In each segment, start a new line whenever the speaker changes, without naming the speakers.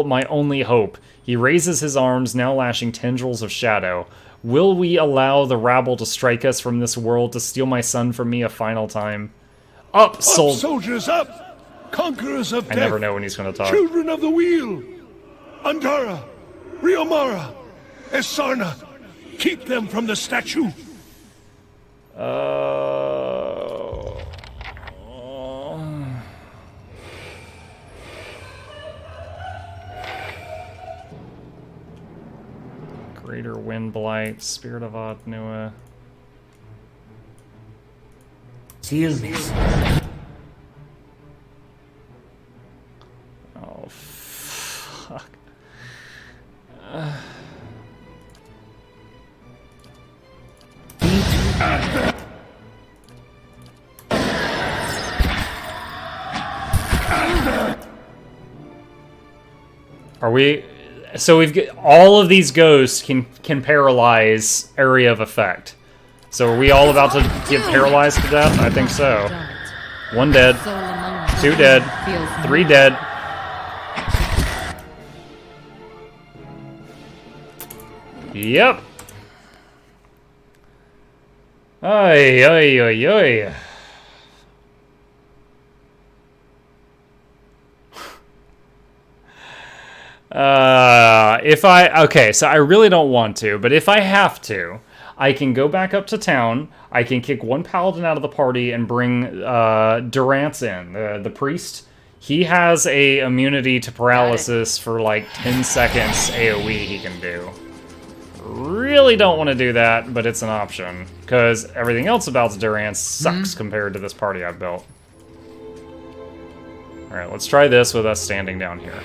my only hope. He raises his arms, now lashing tendrils of shadow. Will we allow the rabble to strike us from this world to steal my son from me a final time? Up,
soldiers, up! Conquerors of death!
I never know when he's going to talk.
Children of the wheel! Andara! Riomara! Esarna! Keep them from the statue!
Greater Wind Blight, Spirit of Adnua.
Stillness.
Oh, fuck. Are we... So we've got... All of these ghosts can paralyze area of effect. So are we all about to get paralyzed to death? I think so. 1 dead. 2 dead. 3 dead. Yep. Ay, ay, ay, ay. Okay, so I really don't want to, but if I have to, I can go back up to town, I can kick one paladin out of the party and bring Durance in, the priest. He has a immunity to paralysis for like 10 seconds AoE he can do. Really don't want to do that, but it's an option, because everything else about Durance sucks compared to this party I've built. Alright, let's try this with us standing down here.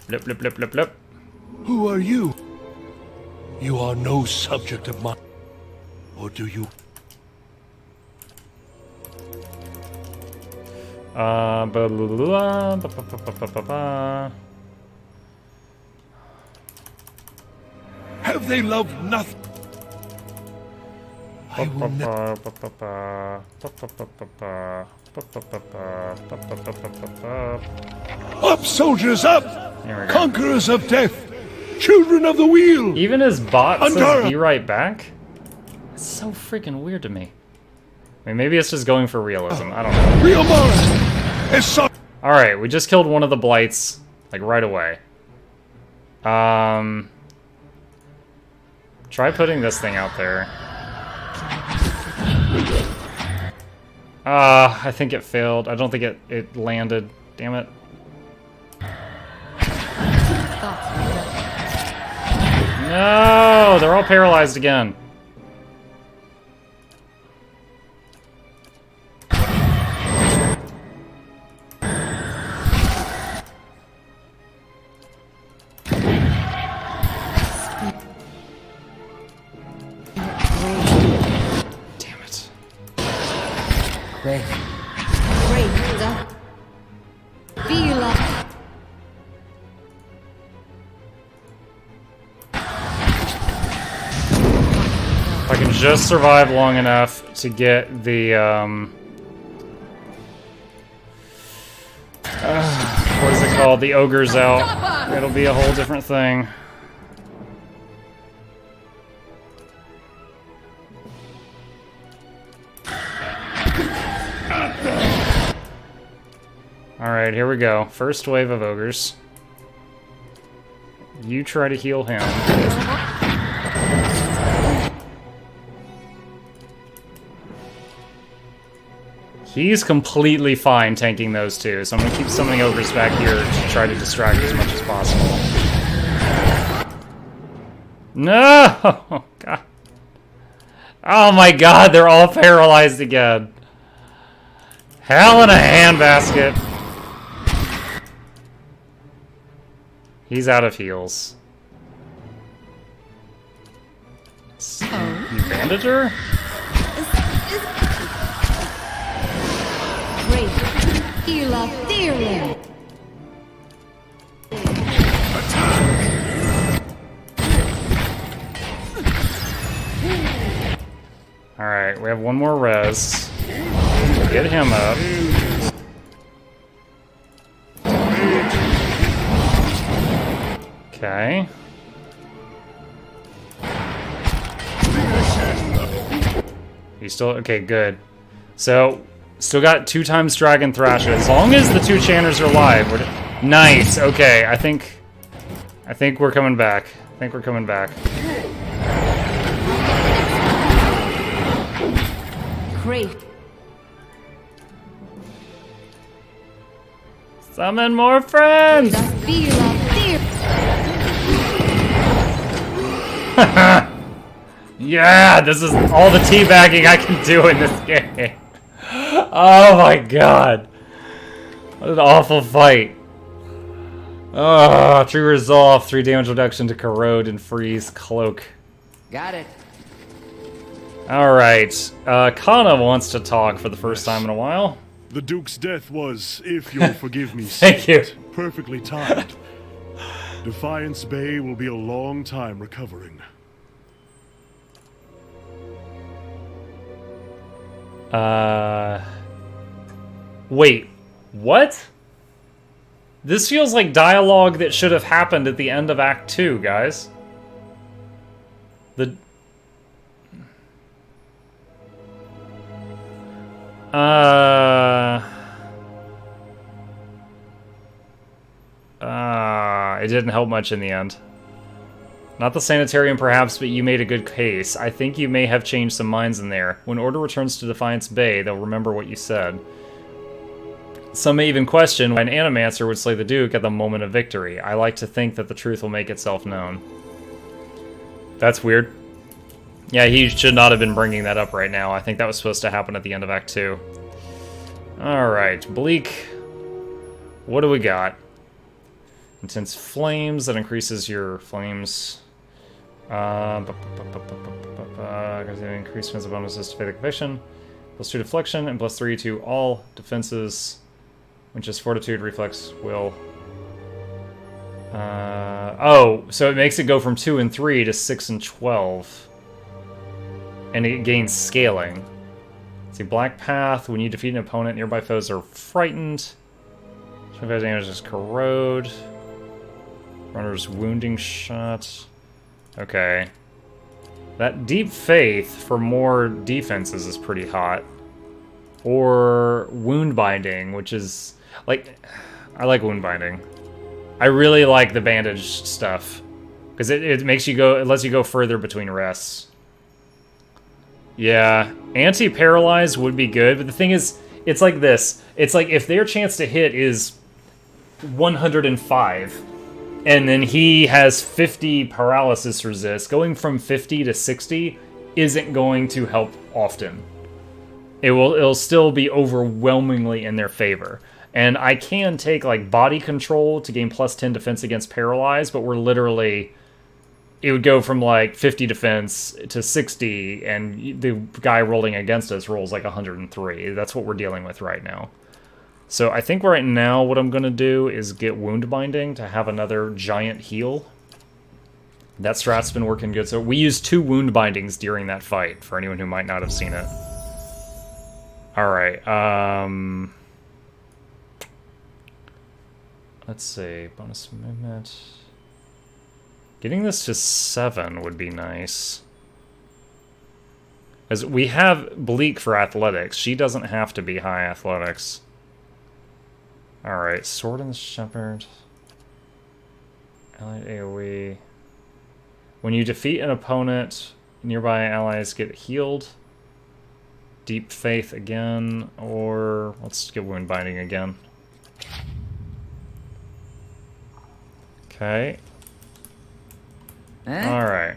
Blip, blip, blip, blip, blip.
Who are you? You are no subject of mine. Or do you?
Blah, blah, blah, blah, blah, blah, blah.
Have they loved nothing? I will never... Up, soldiers, up! Conquerors of death! Children of the wheel!
Even his bot says be right back? It's so freaking weird to me. I mean, maybe it's just going for realism. I don't know. Alright, we just killed one of the blights, like, right away. Try putting this thing out there. I think it failed. I don't think it landed. Damn it. No! They're all paralyzed again. I can just survive long enough to get the, what is it called? The ogres out. It'll be a whole different thing. Alright, here we go. First wave of ogres. You try to heal him. He's completely fine tanking those two, so I'm gonna keep summoning ogres back here to try to distract as much as possible. No! Oh, God. Oh my God, they're all paralyzed again. Hell in a handbasket. He's out of heals. You bandage her? Alright, we have one more res. Get him up. Okay. He's still... Okay, good. So, still got 2 times Dragon Thrash. As long as the 2 Channers are alive. Nice. Okay, I think we're coming back. I think we're coming back.
Great.
Summon more friends!
The feel of fear.
Yeah, this is all the teabagging I can do in this game. Oh my god. What an awful fight. Oh, 3 resolve, 3 damage reduction to corrode and freeze cloak.
Got it.
Alright, Kana wants to talk for the first time in a while.
The Duke's death was, if you'll forgive me,
Thank you.
perfectly timed. Defiance Bay will be a long time recovering.
Wait, what? This feels like dialogue that should have happened at the end of Act 2, guys. It didn't help much in the end. Not the sanitarium, perhaps, but you made a good case. I think you may have changed some minds in there. When Order returns to Defiance Bay, they'll remember what you said. Some may even question why an Animancer would slay the Duke at the moment of victory. I like to think that the truth will make itself known. That's weird. Yeah, he should not have been bringing that up right now. I think that was supposed to happen at the end of Act 2. Alright, Bleak. What do we got? Intense Flames, that increases your flames. Increased defensive bonuses to Fatal Conviction. +2 Deflection, and +3 to all defenses, which is Fortitude, Reflex, Will. Oh, so it makes it go from 2 and 3 to 6 and 12. And it gains scaling. Let's see, Black Path, when you defeat an opponent, nearby foes are frightened. 25 damage is Corrode. Runner's Wounding Shot. Okay. That Deep Faith for more defenses is pretty hot. Or Wound Binding, which is... like, I like Wound Binding. I really like the bandage stuff. Because it makes you go... it lets you go further between rests. Yeah. Anti-Paralyze would be good, but the thing is, it's like this. It's like if their chance to hit is 105... and then he has 50 paralysis resist, going from 50 to 60 isn't going to help often. It'll still be overwhelmingly in their favor. And I can take like body control to gain +10 defense against paralyze, but we're literally... it would go from like 50 defense to 60, and the guy rolling against us rolls like 103. That's what we're dealing with right now. So I think right now what I'm going to do is get Wound Binding to have another giant heal. That strat's been working good. So we used 2 Wound Bindings during that fight, for anyone who might not have seen it. Alright, let's see, bonus movement. Getting this to 7 would be nice. As we have Bleak for athletics. She doesn't have to be high athletics. Alright, Sword and the Shepherd. Allied AoE. When you defeat an opponent, nearby allies get healed. Deep Faith again, or let's get Wound Binding again. Okay. Alright.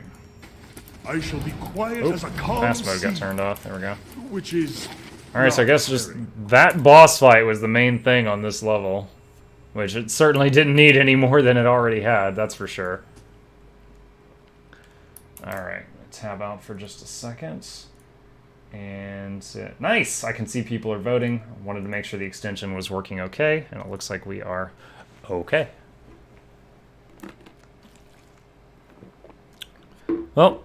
I shall be quiet as a calm
Fast mode got
sea,
turned off. There we go.
which is...
Alright, so I
not
guess just
very.
that boss fight was the main thing on this level. Which it certainly didn't need any more than it already had, that's for sure. Alright, tab out for just a second. And nice! I can see people are voting. I wanted to make sure the extension was working okay, and it looks like we are okay. Well,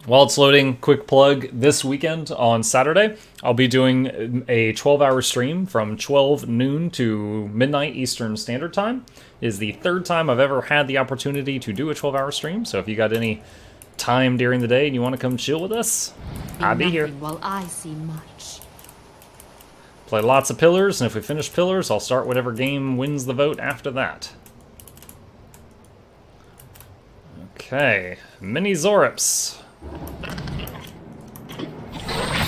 While it's loading, quick plug, this weekend on Saturday, I'll be doing a 12-hour stream from 12 noon to midnight Eastern Standard Time. It is the third time I've ever had the opportunity to do a 12-hour stream, so if you got any time during the day and you want to come chill with us, I'll be here.
While I see much.
Play lots of Pillars, and if we finish Pillars, I'll start whatever game wins the vote after that. Okay, Mini Zorips.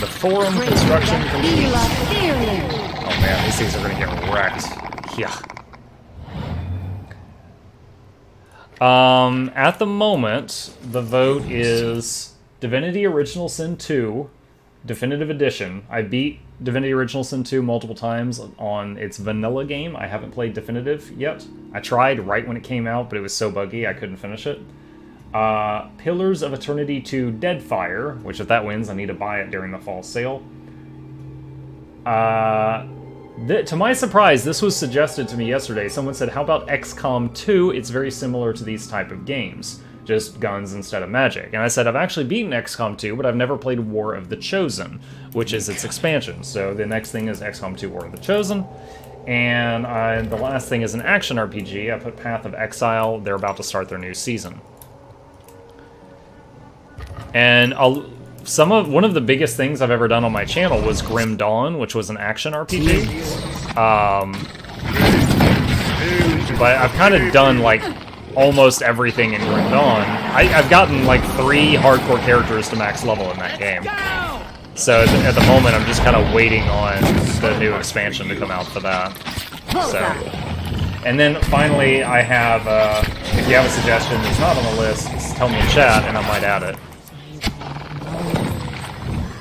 The forum construction complete. Oh man, these things are gonna get wrecked. Yeah. At the moment, the vote is Divinity Original Sin 2, Definitive Edition. I beat Divinity Original Sin 2 multiple times on its vanilla game. I haven't played Definitive yet. I tried right when it came out, but it was so buggy I couldn't finish it. Pillars of Eternity 2 Deadfire, which if that wins, I need to buy it during the fall sale. To my surprise, this was suggested to me yesterday. Someone said, how about XCOM 2? It's very similar to these type of games, just guns instead of magic. And I said, I've actually beaten XCOM 2, but I've never played War of the Chosen, which is its expansion. So the next thing is XCOM 2 War of the Chosen. And the last thing is an action RPG. I put Path of Exile. They're about to start their new season. And one of the biggest things I've ever done on my channel was Grim Dawn, which was an action RPG. But I've kind of done like almost everything in Grim Dawn. I've gotten like 3 hardcore characters to max level in that game. So at the moment, I'm just kind of waiting on the new expansion to come out for that. So, and then finally, I have, if you have a suggestion that's not on the list, just tell me in chat and I might add it.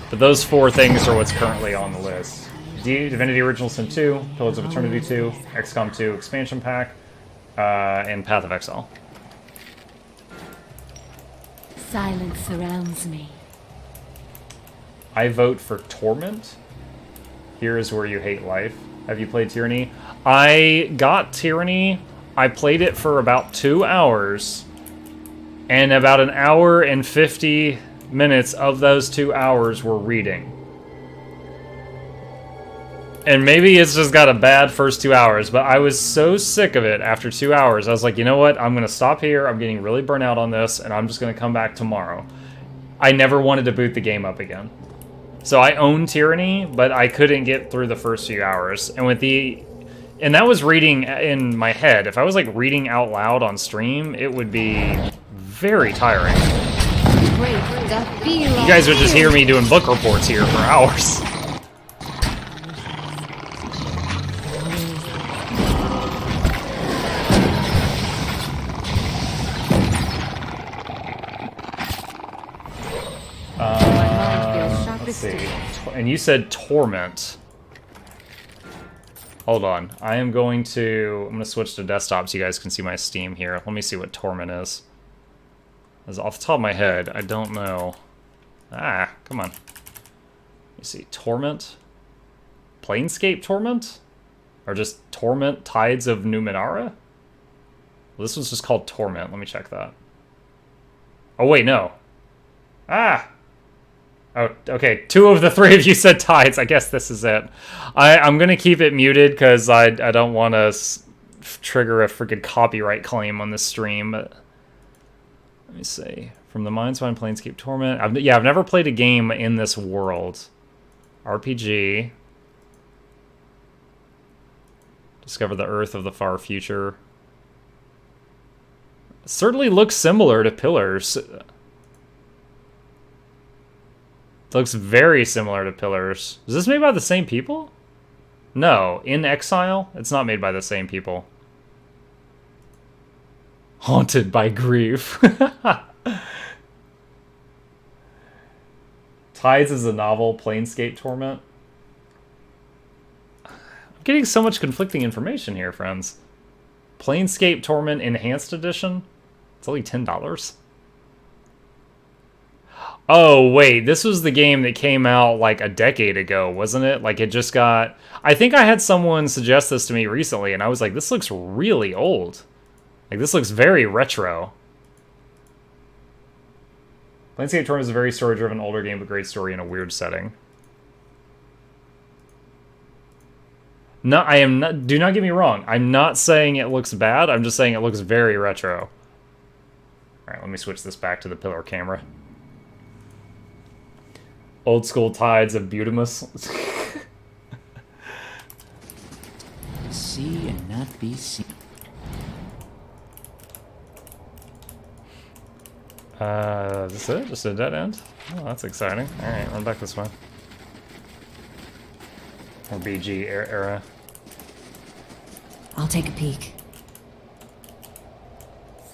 But those 4 things are what's currently on the list. Divinity Original Sin 2, Pillars of Eternity 2, XCOM 2 Expansion Pack, and Path of Exile.
Silence surrounds me.
I vote for Torment. Here is where you hate life. Have you played Tyranny? I got Tyranny. I played it for about 2 hours. And about an hour and 50 minutes of those 2 hours were reading. And maybe it's just got a bad first 2 hours, but I was so sick of it after 2 hours. I was like, you know what? I'm going to stop here. I'm getting really burnt out on this, and I'm just going to come back tomorrow. I never wanted to boot the game up again. So I own Tyranny, but I couldn't get through the first few hours. And that was reading in my head. If I was like reading out loud on stream, it would be very tiring. You guys would just hear me doing book reports here for hours. Let's see. And you said Torment. Hold on. I'm going to switch to desktop so you guys can see my Steam here. Let me see what Torment is. As off the top of my head, I don't know. Ah, come on. Let me see. Torment? Planescape Torment? Or just Torment Tides of Numenera? Well, this one's just called Torment. Let me check that. Oh, wait, no. Ah! Oh, okay. 2 of the 3 of you said Tides. I guess this is it. I'm going to keep it muted because I don't want to trigger a freaking copyright claim on this stream, but... Let me see. From the Mindswine Planescape Torment. I've never played a game in this world. RPG. Discover the Earth of the Far Future. It certainly looks similar to Pillars. It looks very similar to Pillars. Is this made by the same people? No. In Exile? It's not made by the same people. Haunted by Grief. Tides is a novel, Planescape Torment. I'm getting so much conflicting information here, friends. Planescape Torment Enhanced Edition? It's only $10. Oh, wait, this was the game that came out like a decade ago, wasn't it? Like, it just got... I think I had someone suggest this to me recently, and I was like, this looks really old. Like, this looks very retro. Planescape Torment is a very story-driven older game, but great story in a weird setting. No, I am not. Do not get me wrong. I'm not saying it looks bad. I'm just saying it looks very retro. All right, let me switch this back to the pillar camera. Old school tides of Butimus.
See and not be seen.
Is this it? Just a dead end? Oh, that's exciting. Alright, run back this way. Or BG era.
I'll take a peek.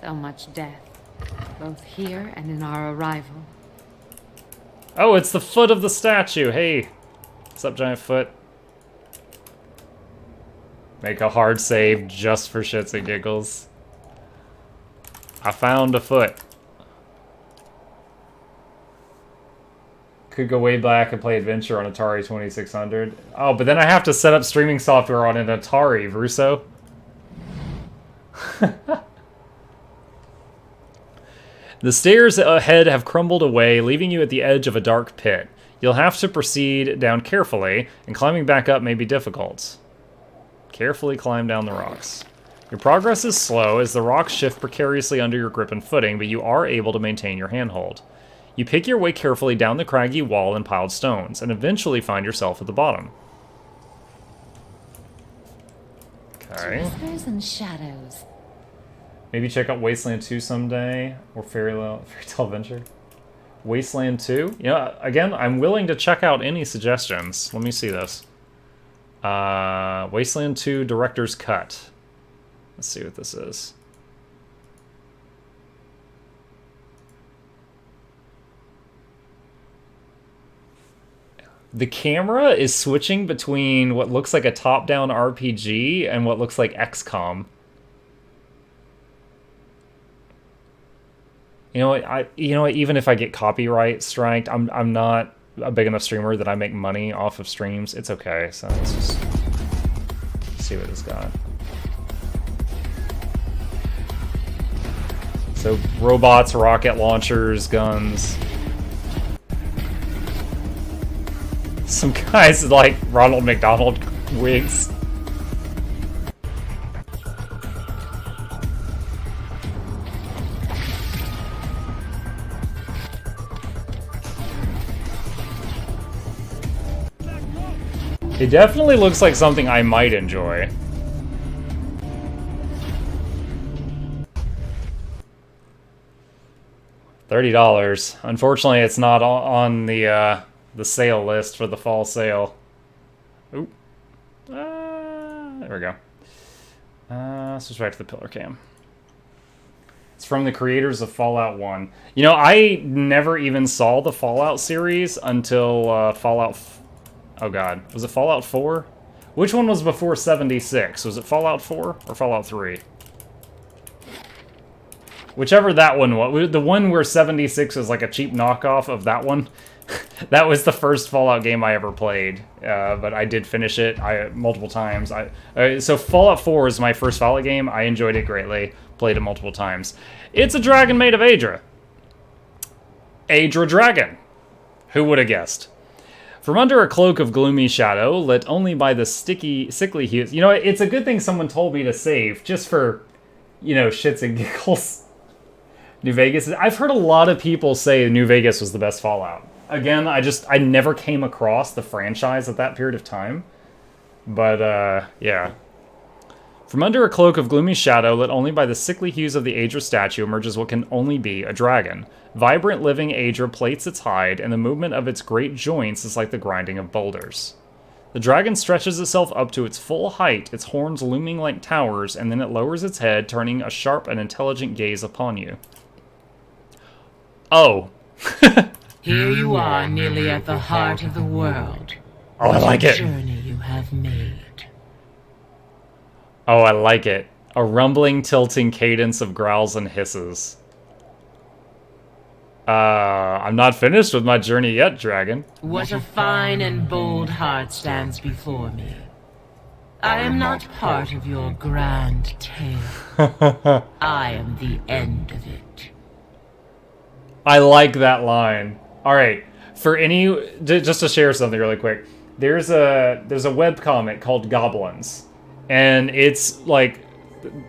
So much death, both here and in our arrival.
Oh, it's the foot of the statue. Hey. What's up, giant foot? Make a hard save just for shits and giggles. I found a foot. Could go way back and play Adventure on Atari 2600. Oh, but then I have to set up streaming software on an Atari, Russo. The stairs ahead have crumbled away, leaving you at the edge of a dark pit. You'll have to proceed down carefully, and climbing back up may be difficult. Carefully climb down the rocks. Your progress is slow as the rocks shift precariously under your grip and footing, but you are able to maintain your handhold. You pick your way carefully down the craggy wall and piled stones, and eventually find yourself at the bottom. Okay.
Whispers and shadows.
Maybe check out Wasteland 2 someday, or Fairy Tale Adventure. Wasteland 2? You know, again, I'm willing to check out any suggestions. Let me see this. Wasteland 2 Director's Cut. Let's see what this is. The camera is switching between what looks like a top-down RPG and what looks like XCOM. You know what? Even if I get copyright striked, I'm not a big enough streamer that I make money off of streams. It's okay. So let's just see what it's got. So robots, rocket launchers, guns. Some guys like Ronald McDonald wigs. It definitely looks like something I might enjoy. $30. Unfortunately, it's not on the sale list for the fall sale. Oop. There we go. Switch back to the pillar cam. It's from the creators of Fallout 1. You know, I never even saw the Fallout series until Fallout... Oh god. Was it Fallout 4? Which one was before 76? Was it Fallout 4 or Fallout 3? Whichever that one was. The one where 76 was like a cheap knockoff of that one. That was the first Fallout game I ever played, but I did finish it multiple times. So Fallout 4 is my first Fallout game. I enjoyed it greatly. Played it multiple times. It's a dragon made of Aedra. Aedra Dragon. Who would have guessed? From under a cloak of gloomy shadow, lit only by the sickly hues. You know, it's a good thing someone told me to save, just for, you know, shits and giggles. New Vegas. I've heard a lot of people say New Vegas was the best Fallout. Again, I never came across the franchise at that period of time. But, yeah. From under a cloak of gloomy shadow, lit only by the sickly hues of the Aedra statue, emerges what can only be a dragon. Vibrant living Aedra plates its hide, and the movement of its great joints is like the grinding of boulders. The dragon stretches itself up to its full height, its horns looming like towers, and then it lowers its head, turning a sharp and intelligent gaze upon you. Oh.
Here you are, nearly at the heart of the world.
Oh, I like it.
Journey you have made.
Oh, I like it. A rumbling, tilting cadence of growls and hisses. I'm not finished with my journey yet, dragon.
What a fine and bold heart stands before me. I am not part of your grand tale. I am the end of it.
I like that line. All right, for just to share something really quick, there's a webcomic called Goblins, and it's like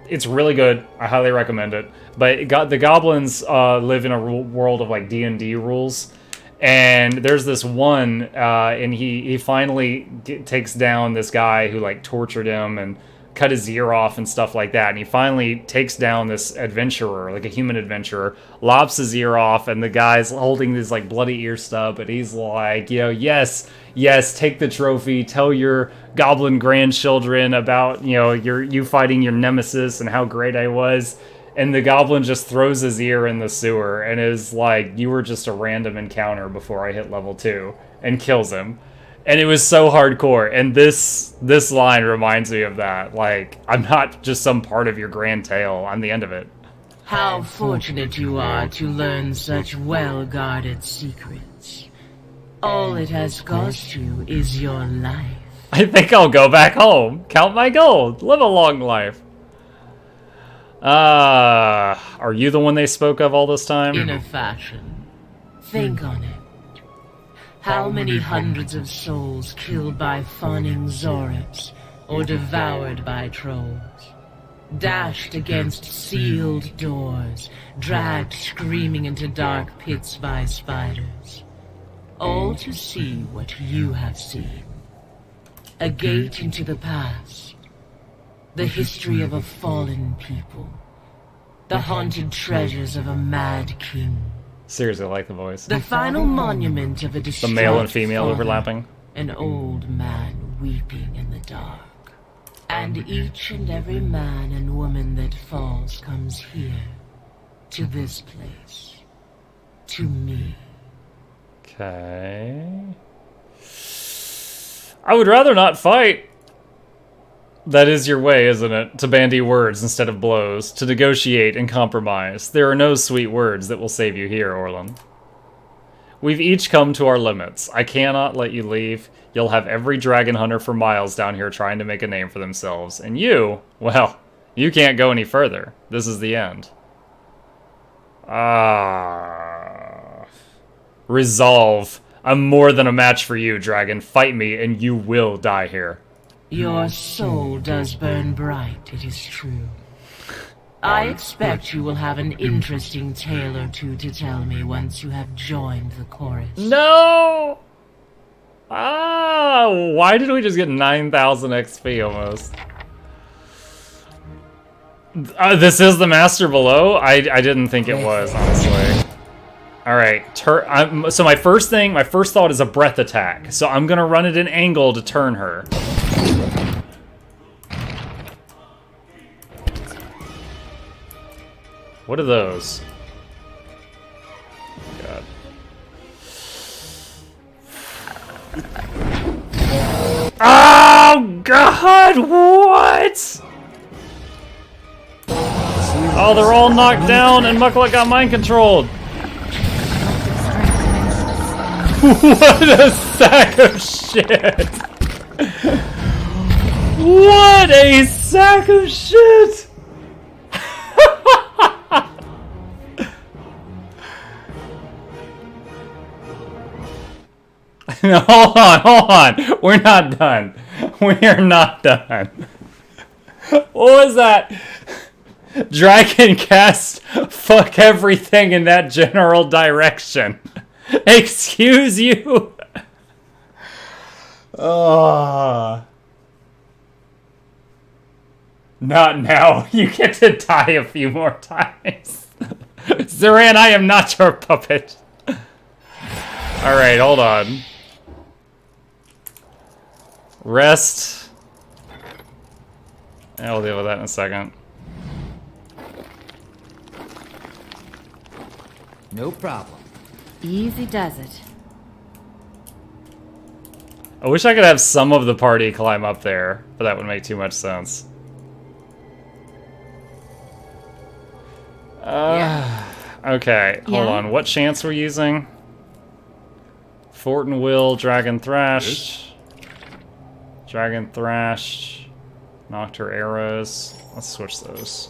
it's really good. I highly recommend it. But the goblins live in a world of like D&D rules, and there's this one, and he finally takes down this guy who like tortured him and cut his ear off and stuff like that. And he finally takes down this adventurer, like a human adventurer, lops his ear off, and the guy's holding this like bloody ear stub, and he's like, you know, yes, take the trophy, tell your goblin grandchildren about, you know, you fighting your nemesis and how great I was. And the goblin just throws his ear in the sewer and is like, you were just a random encounter before I hit level 2, and kills him. And it was so hardcore. And this line reminds me of that. Like, I'm not just some part of your grand tale. I'm the end of it.
How fortunate you are to learn such well-guarded secrets. All it has cost you is your life.
I think I'll go back home, count my gold, live a long life. Are you the one they spoke of all this time?
In a fashion. Think on it. How many hundreds of souls killed by fawning Zorips, or devoured by trolls? Dashed against sealed doors, dragged screaming into dark pits by spiders. All to see what you have seen. A gate into the past. The history of a fallen people. The haunted treasures of a mad king.
Seriously, I like the voice.
The final monument of a distraught
The male and female
father,
overlapping.
An old man weeping in the dark. And each and every man and woman that falls comes here. To this place. To me.
Okay. I would rather not fight. That is your way, isn't it? To bandy words instead of blows. To negotiate and compromise. There are no sweet words that will save you here, Orlin. We've each come to our limits. I cannot let you leave. You'll have every dragon hunter for miles down here trying to make a name for themselves. And you, well, you can't go any further. This is the end. Resolve. I'm more than a match for you, dragon. Fight me and you will die here.
Your soul does burn bright, it is true. I expect you will have an interesting tale or two to tell me once you have joined the chorus.
No! Why did we just get 9,000 XP almost? This is the master below? I didn't think it was, honestly. Alright, so my first thought is a breath attack. So I'm gonna run it an angle to turn her. What are those? God. Oh God! What? Oh, they're all knocked down, and Mukluk got mind controlled. What a sack of shit! What a sack of shit! No, hold on. We're not done. We're not done. What was that? Dragon cast fuck everything in that general direction. Excuse you? Oh. Not now. You get to die a few more times. Zoran, I am not your puppet. Alright, hold on. Rest. I'll deal with that in a second.
No problem.
Easy does it.
I wish I could have some of the party climb up there, but that would make too much sense. Okay, hold on. What chance we're using? Fort and Will, Dragon Thrashed. Dragon Thrashed. Knocked her arrows. Let's switch those.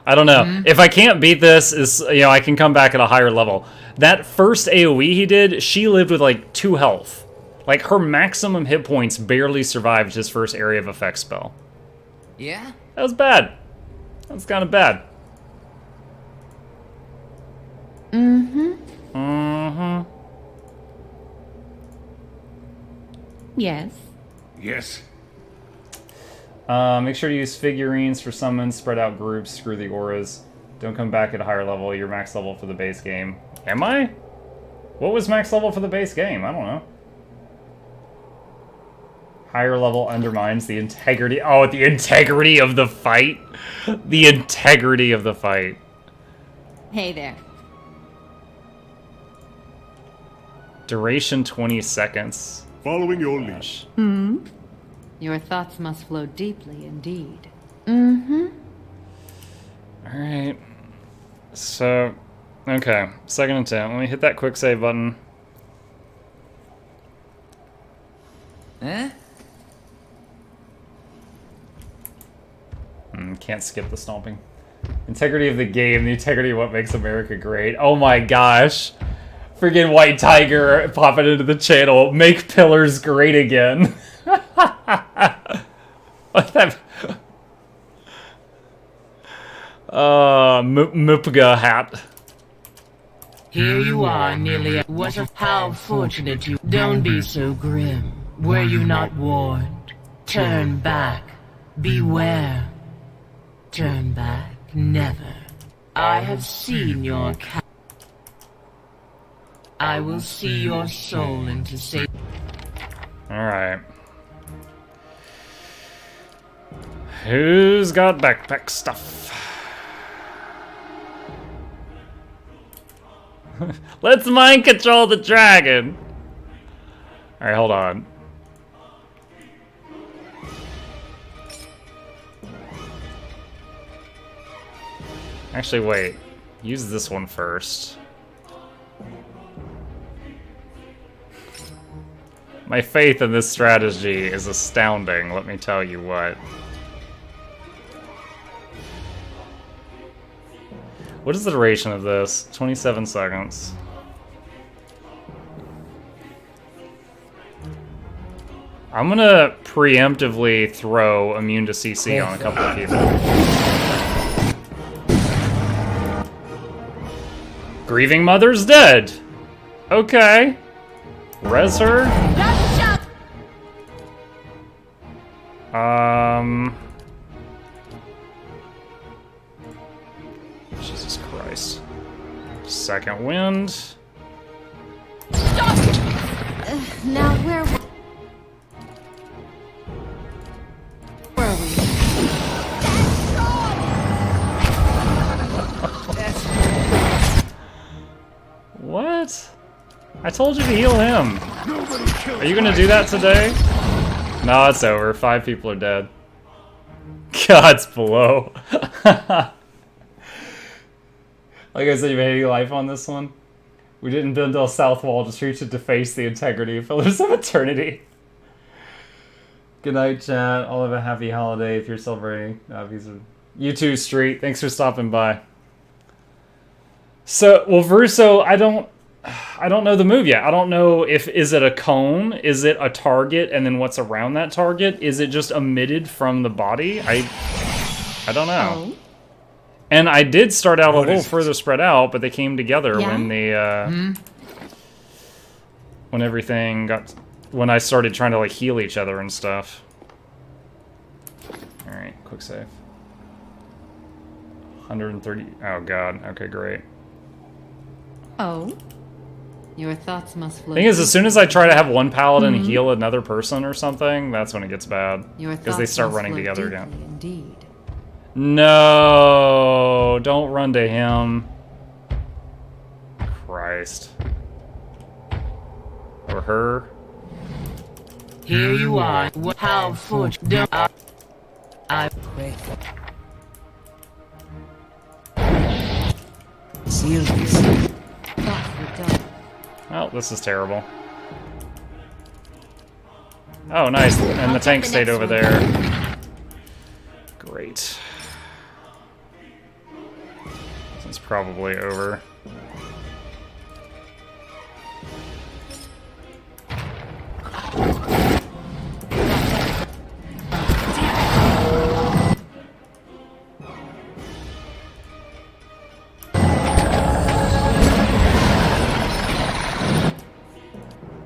I don't know. If I can't beat this, I can come back at a higher level. That first AoE he did, she lived with like 2 health. Like her maximum hit points barely survived his first area of effect spell.
Yeah?
That was bad. That was kind of bad.
Yes.
Yes.
Make sure to use figurines for summons, spread out groups, screw the auras. Don't come back at a higher level. You're max level for the base game. Am I? What was max level for the base game? I don't know. Higher level undermines the integrity. Oh, the integrity of the fight. The integrity of the fight.
Hey there.
Duration 20 seconds.
Following your lead.
Your thoughts must flow deeply indeed.
Alright. So, okay. Second attempt. Let me hit that quick save button.
Eh?
Can't skip the stomping. Integrity of the game, the integrity of what makes America great. Oh my gosh. Freaking White Tiger popping into the channel. Make pillars great again. What that? Mupga hat.
Here you are, nearly. How fortunate you. Don't be so grim. Were you not warned? Turn back. Beware. Turn back. Never. I have seen your I will see your soul into safety.
Alright. Who's got backpack stuff? Let's mind control the dragon! Alright, hold on. Actually, wait. Use this one first. My faith in this strategy is astounding, let me tell you what. What is the duration of this? 27 seconds. I'm gonna preemptively throw immune to CC on a couple of people. Grieving Mother's dead! Okay. Res her? Jesus Christ. Second wind.
Now where were we?
What? I told you to heal him. Are you gonna do that today? No, it's over. 5 people are dead. God's below. Like I said, you made any life on this one? We didn't build a south wall, just reach it to face the integrity of Pillars of Eternity. Good night, chat. I'll have a happy holiday if you're celebrating. You too, Street. Thanks for stopping by. So, well, Verso, I don't know the move yet. I don't know is it a cone? Is it a target? And then what's around that target? Is it just emitted from the body? I don't know.
Oh.
And I did start out a little further spread out, but they came together when the when everything got when I started trying to like heal each other and stuff. All right, quick save. 130. Oh god. Okay, great.
Oh? Your thoughts must flow.
Thing is, as soon as I try to have one paladin heal another person or something, that's when it gets bad. Because they start running together again.
Indeed.
No, don't run to him. Christ. Or her.
Here you are. How fortunate. I
Seal this.
Oh, this is terrible. Oh, nice. And the tank stayed over there. Great. probably over.